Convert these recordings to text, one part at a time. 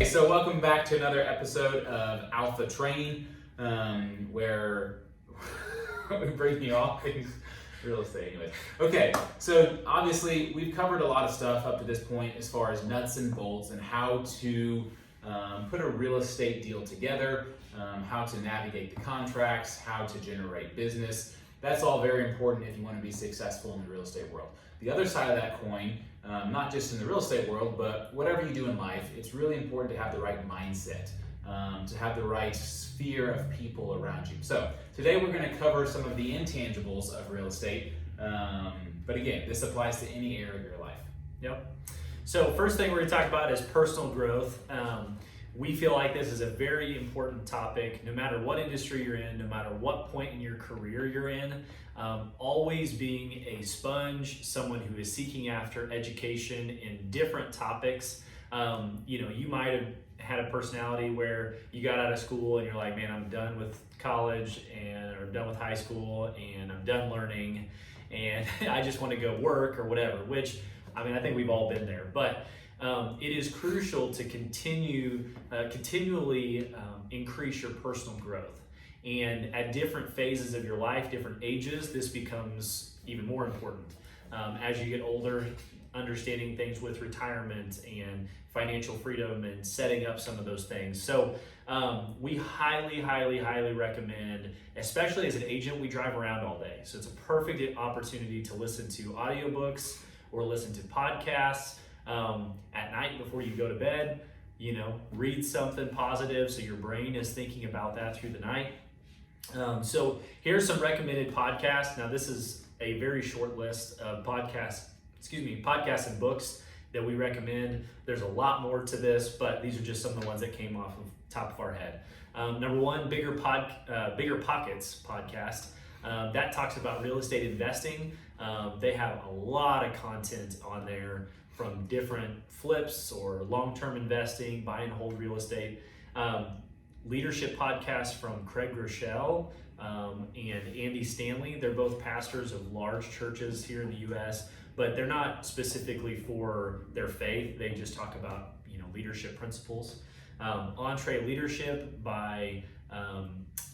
Okay, so welcome back to another episode of Alpha Training, where we bring you all things real estate. Anyways, okay, so obviously we've covered a lot of stuff up to this point as far as nuts and bolts and how to put a real estate deal together, how to navigate the contracts, how to generate business. That's all very important if you want to be successful in the real estate world. The other side of that coin, not just in the real estate world, but whatever you do in life, it's really important to have the right mindset, to have the right sphere of people around you. So today we're going to cover some of the intangibles of real estate, but again, this applies to any area of your life. Yep. So first thing we're going to talk about is personal growth. We feel like this is a very important topic, no matter what industry you're in, no matter what point in your career you're in. Always being a sponge, someone who is seeking after education in different topics. You might have had a personality where you got out of school and you're like, man, I'm done with college and I'm done with high school and I'm done learning and I just want to go work or whatever, which, I mean, I think we've all been there. But it is crucial to continually increase your personal growth. And at different phases of your life, different ages, this becomes even more important. As you get older, understanding things with retirement and financial freedom and setting up some of those things. So we highly recommend, especially as an agent, we drive around all day. So it's a perfect opportunity to listen to audiobooks or listen to podcasts at night before you go to bed. Read something positive so your brain is thinking about that through the night. So here's some recommended podcasts. Now this is a very short list of podcasts and books that we recommend. There's a lot more to this, but these are just some of the ones that came off of top of our head. Number one, Bigger Pockets podcast. That talks about real estate investing. They have a lot of content on there from different flips or long-term investing, buy and hold real estate. Leadership podcast from Craig Groeschel and Andy Stanley. They're both pastors of large churches here in the U.S., but they're not specifically for their faith. They just talk about leadership principles. EntreLeadership by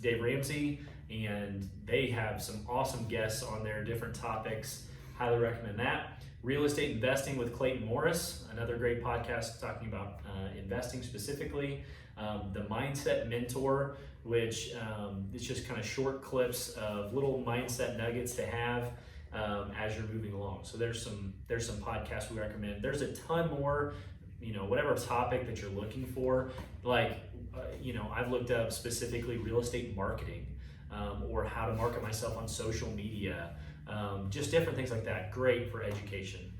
Dave Ramsey, and they have some awesome guests on there, different topics. Highly recommend that. Real Estate Investing with Clayton Morris, another great podcast talking about investing specifically. The Mindset Mentor, which it's just kind of short clips of little mindset nuggets to have as you're moving along. So there's some podcasts we recommend. There's a ton more, whatever topic that you're looking for. Like, I've looked up specifically real estate marketing or how to market myself on social media. Just different things like that. Great for education.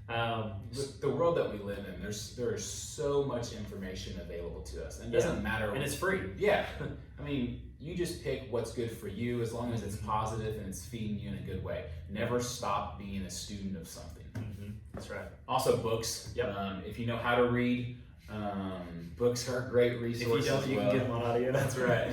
The world that we live in, there is so much information available to us, and it doesn't matter. And it's free. Yeah, I mean, you just pick what's good for you as long as it's positive and it's feeding you in a good way. Never stop being a student of something. Mm-hmm. That's right. Also, books. Yep. If you know how to read, books are a great resource. If you don't, you can get them on audio. That's right.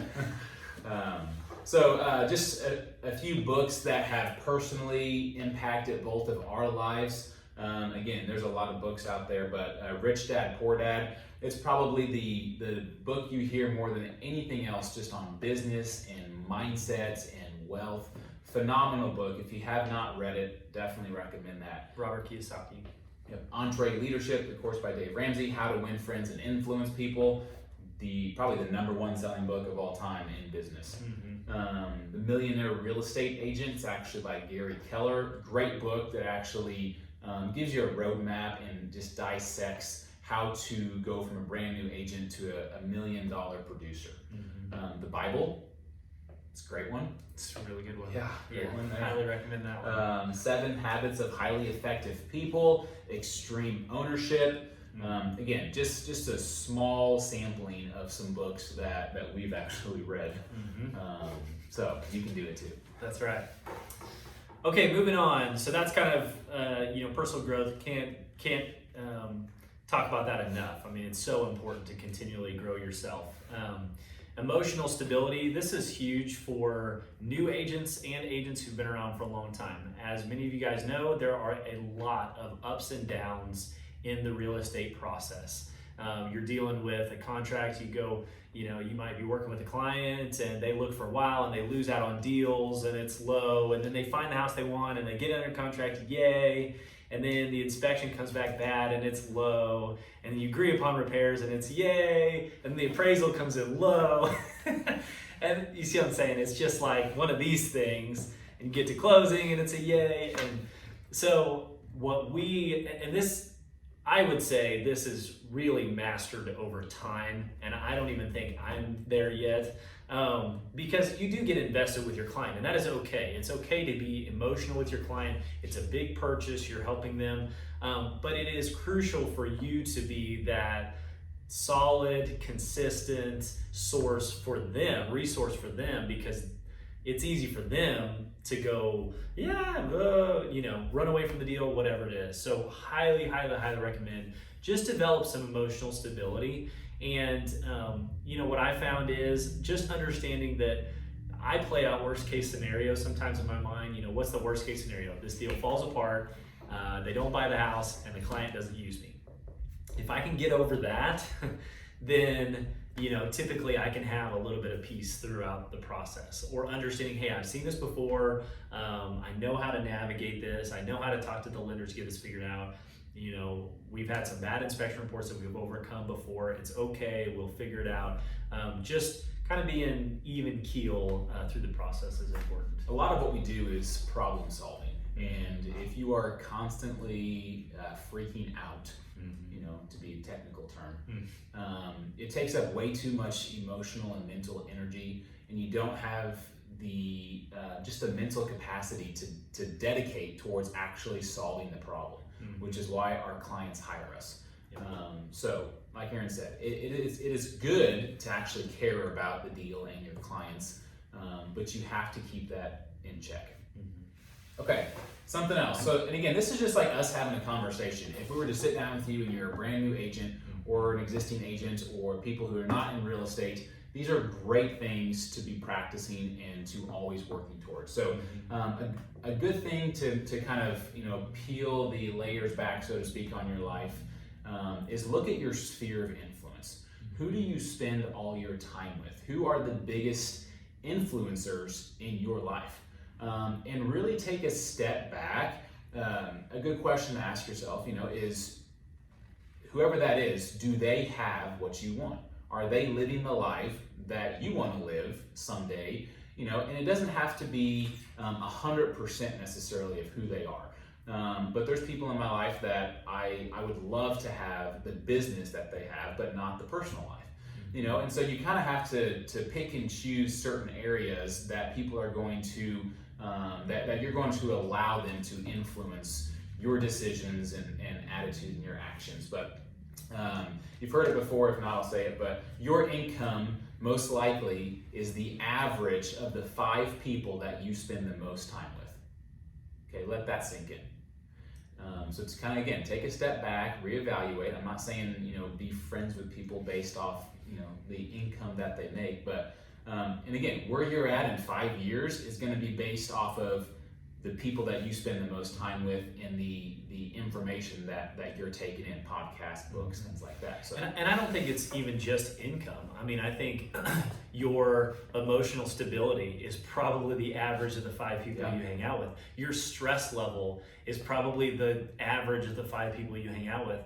So just a few books that have personally impacted both of our lives. Again, there's a lot of books out there, but Rich Dad, Poor Dad, it's probably the book you hear more than anything else just on business and mindsets and wealth. Phenomenal book. If you have not read it, definitely recommend that. Robert Kiyosaki. Yep. EntreLeadership, of course, by Dave Ramsey, How to Win Friends and Influence People. Probably the number one selling book of all time in business. Mm-hmm. The Millionaire Real Estate Agent, it's actually by Gary Keller. Great book that actually gives you a roadmap and just dissects how to go from a brand new agent to a $1 million producer. Mm-hmm. The Bible, it's a great one. It's a really good one. Yeah, Highly recommend that one. 7 Habits of Highly Effective People, Extreme Ownership. Again, just a small sampling of some books that we've actually read. Mm-hmm. So you can do it too. That's right. Okay, moving on. So that's kind of personal growth. Can't talk about that enough. I mean, it's so important to continually grow yourself. Emotional stability. This is huge for new agents and agents who've been around for a long time. As many of you guys know, there are a lot of ups and downs in the real estate process. You're dealing with a contract, you might be working with a client and they look for a while and they lose out on deals and it's low, and then they find the house they want and they get under contract, yay, and then the inspection comes back bad and it's low, and then you agree upon repairs and it's yay, and the appraisal comes in low. And you see what I'm saying? It's just like one of these things, and you get to closing and it's a yay. And so I would say this is really mastered over time, and I don't even think I'm there yet, because you do get invested with your client, and that is okay. It's okay to be emotional with your client. It's a big purchase, you're helping them, but it is crucial for you to be that solid, consistent resource for them, because it's easy for them to go, run away from the deal, whatever it is. So highly, highly, highly recommend just develop some emotional stability. And what I found is just understanding that I play out worst case scenarios sometimes in my mind. What's the worst case scenario? This deal falls apart, they don't buy the house, and the client doesn't use me. If I can get over that, then typically I can have a little bit of peace throughout the process, or understanding, hey, I've seen this before, I know how to navigate this, I know how to talk to the lenders to get this figured out. We've had some bad inspection reports that we've overcome before. It's okay, we'll figure it out. Just kind of being even keel through the process is important. A lot of what we do is problem solving, and if you are constantly freaking out, to be a technical term, it takes up way too much emotional and mental energy, and you don't have the just the mental capacity to dedicate towards actually solving the problem, which is why our clients hire us. So like Aaron said, it is good to actually care about the deal and your clients, but you have to keep that in check. Okay, something else. So, and again, this is just like us having a conversation. If we were to sit down with you and you're a brand new agent or an existing agent or people who are not in real estate, these are great things to be practicing and to always working towards. So a good thing to kind of, peel the layers back, so to speak, on your life is look at your sphere of influence. Who do you spend all your time with? Who are the biggest influencers in your life? And really take a step back. A good question to ask yourself, is whoever that is, do they have what you want? Are they living the life that you want to live someday? And it doesn't have to be 100% necessarily of who they are. But there's people in my life that I would love to have the business that they have, but not the personal life. And so you kind of have to pick and choose certain areas that people are going to that you're going to allow them to influence your decisions and attitude and your actions. But you've heard it before, if not I'll say it, but your income most likely is the average of the 5 people that you spend the most time with. Okay, let that sink in. So it's kind of, again, take a step back, reevaluate. I'm not saying, be friends with people based off, the income that they make, but and again, where you're at in 5 years is going to be based off of the people that you spend the most time with and the information that you're taking in, podcasts, books, things like that. So, and I don't think it's even just income. I mean, I think your emotional stability is probably the average of the 5 people you hang out with. Your stress level is probably the average of the 5 people you hang out with.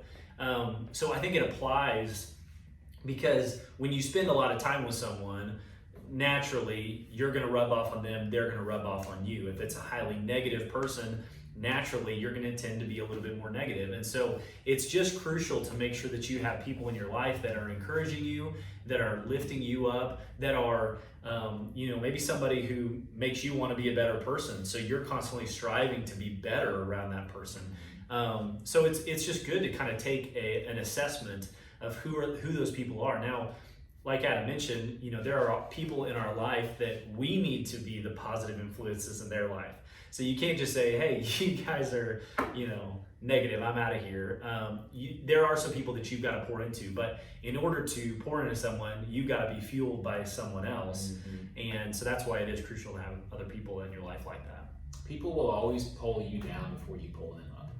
So I think it applies, because when you spend a lot of time with someone, naturally you're going to rub off on them, they're going to rub off on you. If it's a highly negative person, naturally you're going to tend to be a little bit more negative. And so it's just crucial to make sure that you have people in your life that are encouraging you, that are lifting you up, that are maybe somebody who makes you want to be a better person, so you're constantly striving to be better around that person. So it's just good to kind of take an assessment of who those people are. Now, like Adam mentioned, there are people in our life that we need to be the positive influences in their life. So you can't just say, hey, you guys are, negative, I'm out of here. There are some people that you've got to pour into, but in order to pour into someone, you've got to be fueled by someone else. And so that's why it is crucial to have other people in your life like that. People will always pull you down before you pull them up.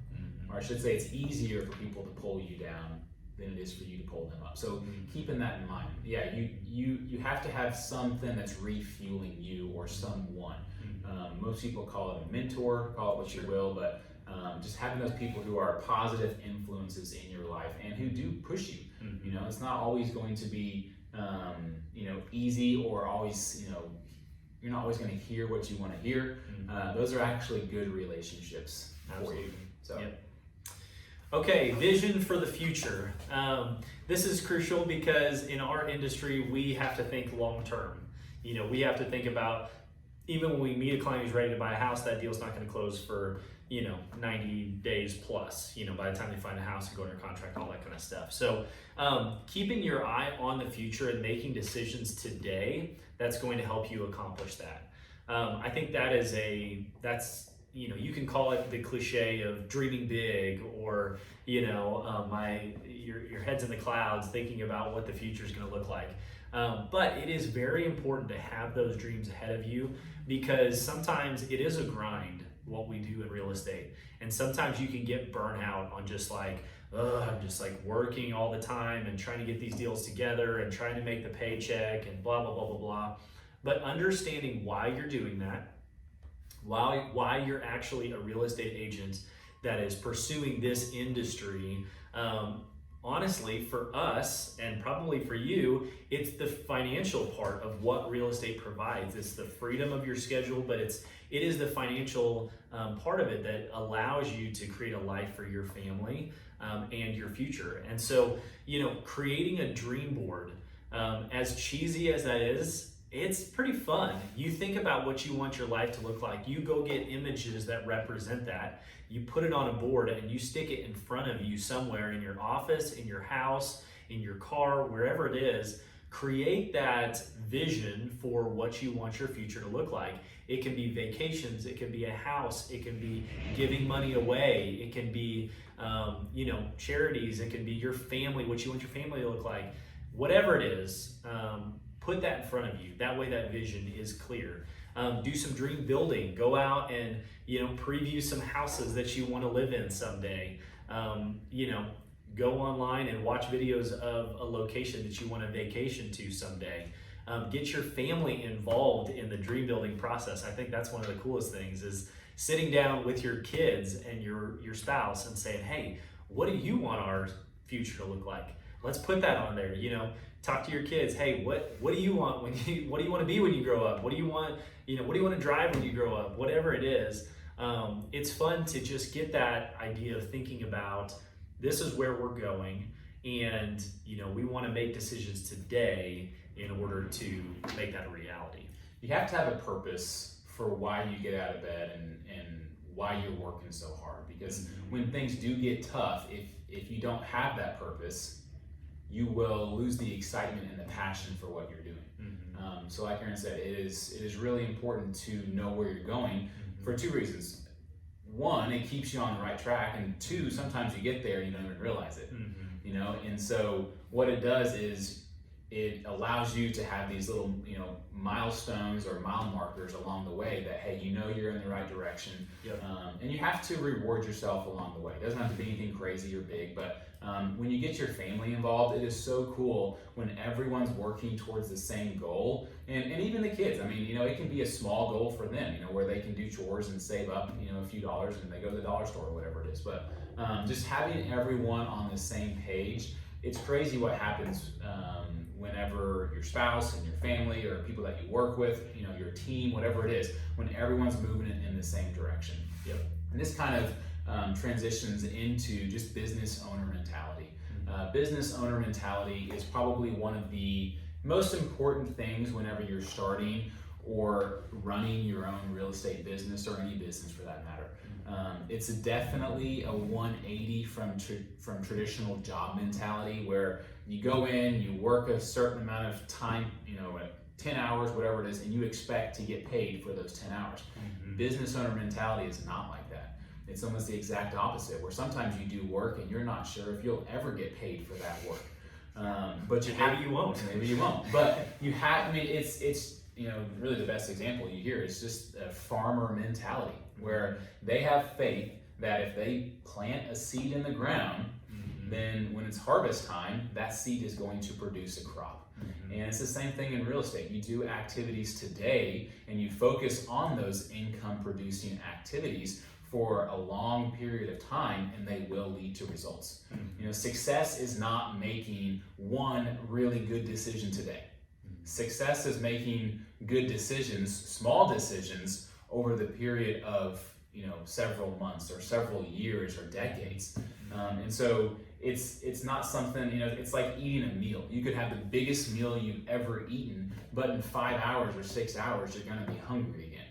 Or I should say, it's easier for people to pull you down than it is for you to pull them up. So keeping that in mind, yeah, you have to have something that's refueling you or someone. Most people call it a mentor, call it what you will, but just having those people who are positive influences in your life and who do push you. You know, it's not always going to be easy, or always, you're not always going to hear what you want to hear. Those are actually good relationships for you. So. Yep. Okay, vision for the future. This is crucial because in our industry, we have to think long term. We have to think about, even when we meet a client who's ready to buy a house, that deal's not going to close for 90 days plus, by the time they find a house and go under contract, all that kind of stuff. So keeping your eye on the future and making decisions today, that's going to help you accomplish that. I think that's you can call it the cliche of dreaming big, or your head's in the clouds thinking about what the future is going to look like. But it is very important to have those dreams ahead of you, because sometimes it is a grind what we do in real estate, and sometimes you can get burnout on just like, I'm just like working all the time and trying to get these deals together and trying to make the paycheck and blah blah blah blah blah. But understanding why you're doing that, why you're actually a real estate agent that is pursuing this industry. Honestly, for us, and probably for you, it's the financial part of what real estate provides. It's the freedom of your schedule, but it is the financial part of it that allows you to create a life for your family and your future. And so, creating a dream board, as cheesy as that is, it's pretty fun. You think about what you want your life to look like. You go get images that represent that. You put it on a board and you stick it in front of you somewhere in your office, in your house, in your car, wherever it is. Create that vision for what you want your future to look like. It can be vacations, it can be a house, it can be giving money away, it can be charities, it can be your family, what you want your family to look like. Whatever it is, put that in front of you. That way that vision is clear. Do some dream building. Go out and preview some houses that you want to live in someday. Go online and watch videos of a location that you want to vacation to someday. Get your family involved in the dream building process. I think that's one of the coolest things, is sitting down with your kids and your spouse and saying, hey, what do you want our future to look like? Let's put that on there. Talk to your kids. Hey, what do you want what do you want to be when you grow up? What do you want, what do you want to drive when you grow up? Whatever it is, it's fun to just get that idea of thinking about, this is where we're going, and we want to make decisions today in order to make that a reality. You have to have a purpose for why you get out of bed and why you're working so hard, because when things do get tough, if you don't have that purpose, you will lose the excitement and the passion for what you're doing. So like Aaron said, it is really important to know where you're going for two reasons. One, it keeps you on the right track, and two, sometimes you get there and you don't even realize it. And so what it does is it allows you to have these little milestones or mile markers along the way that, hey, you're in the right direction. And you have to reward yourself along the way. It doesn't have to be anything crazy or big, but when you get your family involved, it is so cool when everyone's working towards the same goal. And even the kids, it can be a small goal for them, where they can do chores and save up, a few dollars, and they go to the dollar store or whatever it is. But just having everyone on the same page, it's crazy what happens whenever your spouse and your family or people that you work with, your team, whatever it is, when everyone's moving in the same direction. And this kind of transitions into just business owner mentality. Business owner mentality is probably one of the most important things whenever you're starting or running your own real estate business, or any business for that matter. It's definitely a 180 from traditional job mentality, where you go in, you work a certain amount of time, 10 hours, whatever it is, and you expect to get paid for those 10 hours. Business owner mentality is not like that. It's almost the exact opposite, where sometimes you do work and you're not sure if you'll ever get paid for that work. But maybe you won't. Maybe you won't. But you have, it's really the best example you hear is just a farmer mentality, where they have faith that if they plant a seed in the ground, then when it's harvest time, that seed is going to produce a crop. And it's the same thing in real estate. You do activities today and you focus on those income producing activities for a long period of time, and they will lead to results. You know, success is not making one really good decision today. Success is making good decisions, small decisions, over the period of, you know, several months or several years or decades. And so it's not something, you know, it's like eating a meal. You could have the biggest meal you've ever eaten, but in 5 hours or 6 hours, you're gonna be hungry again.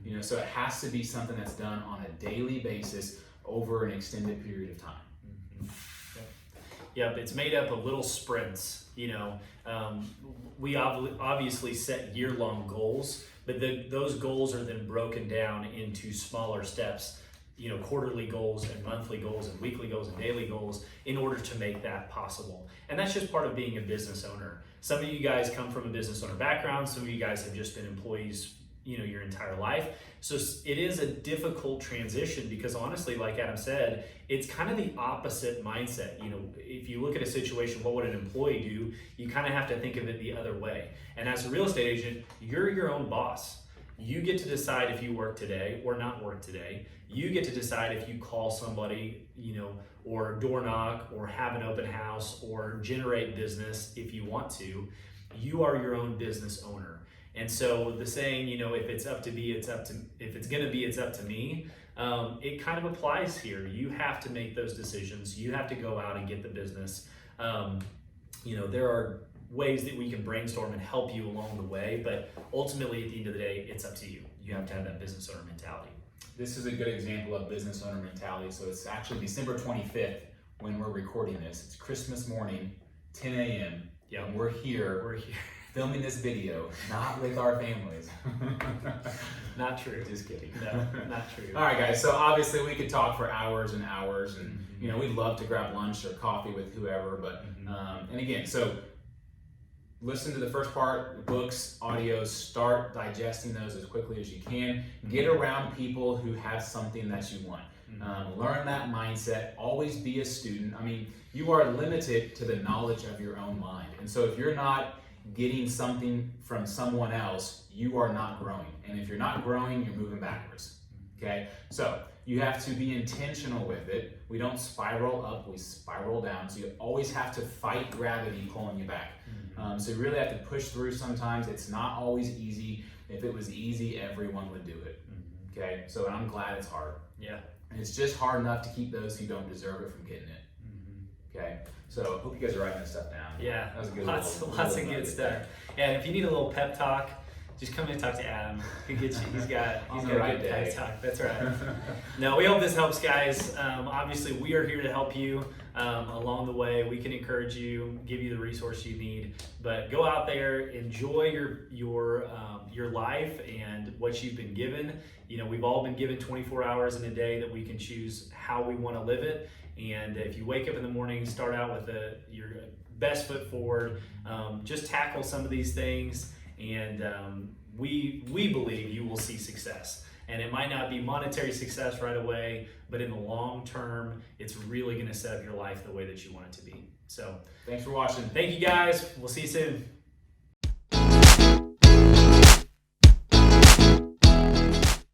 You know, so it has to be something that's done on a daily basis over an extended period of time. Yep, it's made up of little sprints. You know, we obviously set year-long goals, but those goals are then broken down into smaller steps. You know, quarterly goals and monthly goals and weekly goals and daily goals in order to make that possible. And that's just part of being a business owner. Some of you guys come from a business owner background. Some of you guys have just been employees, you know, your entire life. So it is a difficult transition because honestly, like Adam said, it's kind of the opposite mindset. You know, if you look at a situation, what would an employee do? You kind of have to think of it the other way. And as a real estate agent, you're your own boss. You get to decide if you work today or not work today. You get to decide if you call somebody, you know, or door knock or have an open house or generate business if you want to. You are your own business owner. And so the saying, you know, if it's up to me, it's up to, if it's gonna be, it's up to me. It kind of applies here. You have to make those decisions. You have to go out and get the business. You know, there are ways that we can brainstorm and help you along the way, but ultimately at the end of the day, it's up to you. You have to have that business owner mentality. This is a good example of business owner mentality. So it's actually December 25th when we're recording this. It's Christmas morning, 10 a.m. Yeah, and we're here filming this video, not with our families. Not true. Just kidding. No, not true. All right, guys. So obviously we could talk for hours and hours, and you know, we'd love to grab lunch or coffee with whoever. But and again, so listen to the first part, books, audios, start digesting those as quickly as you can. Get around people who have something that you want. Learn that mindset, always be a student. I mean, you are limited to the knowledge of your own mind. And so if you're not getting something from someone else, you are not growing. And if you're not growing, you're moving backwards. Okay? So you have to be intentional with it. We don't spiral up, we spiral down. So you always have to fight gravity pulling you back. So you really have to push through sometimes. It's not always easy. If it was easy, everyone would do it. Okay? So I'm glad it's hard. Yeah. And it's just hard enough to keep those who don't deserve it from getting it. Okay? So I hope you guys are writing this stuff down. Yeah. That was a good Lots little of good stuff. Yeah, if you need a little pep talk, just come in and talk to Adam. He'll get you. He's got the right good day. pep talk. That's right. No, we hope this helps, guys. Obviously, we are here to help you along the way. We can encourage you, give you the resource you need. But go out there, enjoy your life and what you've been given. You know, we've all been given 24 hours in a day that we can choose how we want to live it. And if you wake up in the morning, start out with your best foot forward. Just tackle some of these things. And we believe you will see success. And it might not be monetary success right away, but in the long term, it's really going to set up your life the way that you want it to be. So thanks for watching. thank you guys. We'll see you soon.